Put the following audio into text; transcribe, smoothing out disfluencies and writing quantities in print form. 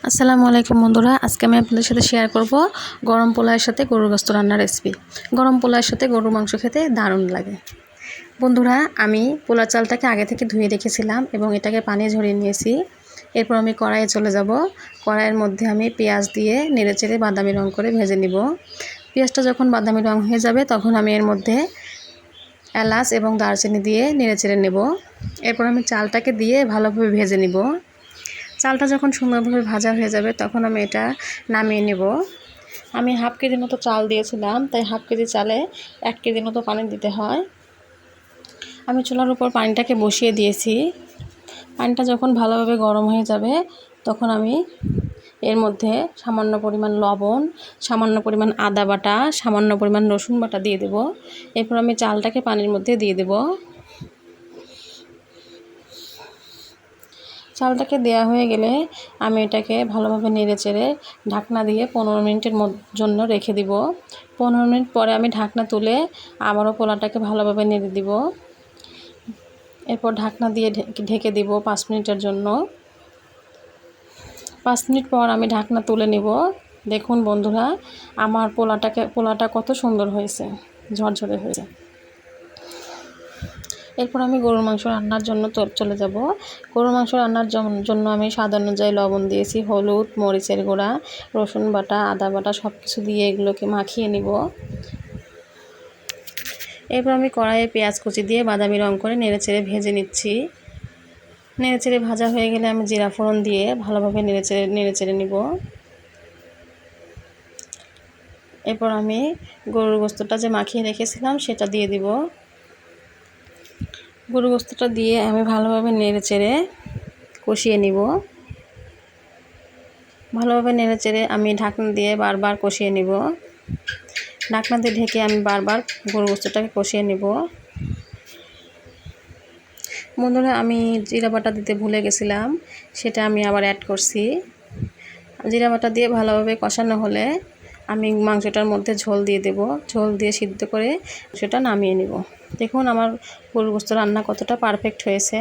আসসালামু আলাইকুম বন্ধুরা, আজকে আমি আপনাদের সাথে শেয়ার করব গরম পোলাওয়ের সাথে গরুর গোশত রান্নার রেসিপি। গরম পোলাওয়ের সাথে গরুর মাংস খেতে দারুণ লাগে। বন্ধুরা, আমি পোলাও চালটাকে আগে থেকে ধুয়ে রেখেছিলাম এবং এটাকে পানি ঝরিয়ে নিয়েছি। এরপর আমি কড়াইয়ে চলে যাব। কড়াইয়ের মধ্যে আমি পেঁয়াজ দিয়ে নেড়েচেড়ে বাদামি রং করে ভেজে নিব। পেঁয়াজটা যখন বাদামি রং হয়ে যাবে তখন আমি এর মধ্যে এলাচ এবং দারচিনি দিয়ে নেড়েচেড়ে নেব। এরপর আমি চালটাকে দিয়ে ভালোভাবে ভেজে নিব। চালটা যখন সুন্দরভাবে ভাজা হয়ে যাবে তখন আমি এটা নামিয়ে নেব। আমি হাফ কেজির মতো চাল দিয়েছিলাম, তাই হাফ কেজি চালে 1 কেজির মতো পানি দিতে হয়। আমি চুলার উপর পানিটাকে বসিয়ে দিয়েছি। পানিটা যখন ভালোভাবে গরম হয়ে যাবে তখন আমি এর মধ্যে সামান্য পরিমাণ লবণ, সামান্য পরিমাণ আদা বাটা, সামান্য পরিমাণ রসুন বাটা দিয়ে দেব। এরপর আমি চালটাকে পানির মধ্যে দিয়ে দেব। চালটাকে দেওয়া হয়ে গেলে আমি এটাকে ভালোভাবে নেড়েচেড়ে ঢাকনা দিয়ে 15 মিনিটের জন্য রেখে দিব। 15 মিনিট পরে আমি ঢাকনা তুলে আবারও পোলাওটাকে ভালোভাবে নেড়ে দিব। এরপর ঢাকনা দিয়ে ঢেকে দিব 5 মিনিটের জন্য। 5 মিনিট পর আমি ঢাকনা তুলে নিব। দেখুন বন্ধুরা, আমার পোলাওটা কত সুন্দর হয়েছে, ঝরঝরে হয়েছে। এরপর আমি গরুর মাংস রান্নার জন্য চলে যাব। গরুর মাংস রান্নার জন্য আমি স্বাদ অনুযায়ী লবণ দিয়েছি, হলুদ, মরিচের গুঁড়া, রসুন বাটা, আদা বাটা সব কিছু দিয়ে এগুলোকে মাখিয়ে নিব। এরপর আমি কড়াইয়ে পেঁয়াজ কুচি দিয়ে বাদামি রং করে নেড়েচেড়ে ভেজে নিচ্ছি। নেড়েচেড়ে ভাজা হয়ে গেলে আমি জিরা ফোড়ন দিয়ে ভালোভাবে নেড়েচেড়ে নিব। এরপর আমি গরুর গোশতটা যে মাখিয়ে রেখেছিলাম সেটা দিয়ে দিব। গরুর গোশতটা দিয়ে আমি ভালোভাবে নেড়েচেড়ে কষিয়ে নিব। ভালোভাবে নেড়েচেড়ে আমি ঢাকনা দিয়ে বারবার কষিয়ে নিব। ঢাকনা দিয়ে ঢেকে আমি বারবার গরুর গোশতটাকে কষিয়ে নিব। বন্ধুরা, আমি জিরা বাটা দিতে ভুলে গেছিলাম, সেটা আমি আবার অ্যাড করছি। জিরা বাটা দিয়ে ভালোভাবে কষানো হলে আমি মাংসটার মধ্যে ঝোল দিয়ে দেব। ঝোল দিয়ে সিদ্ধ করে সেটা নামিয়ে নেব। দেখুন আমার গরুর গোশত রান্না কতটা পারফেক্ট হয়েছে।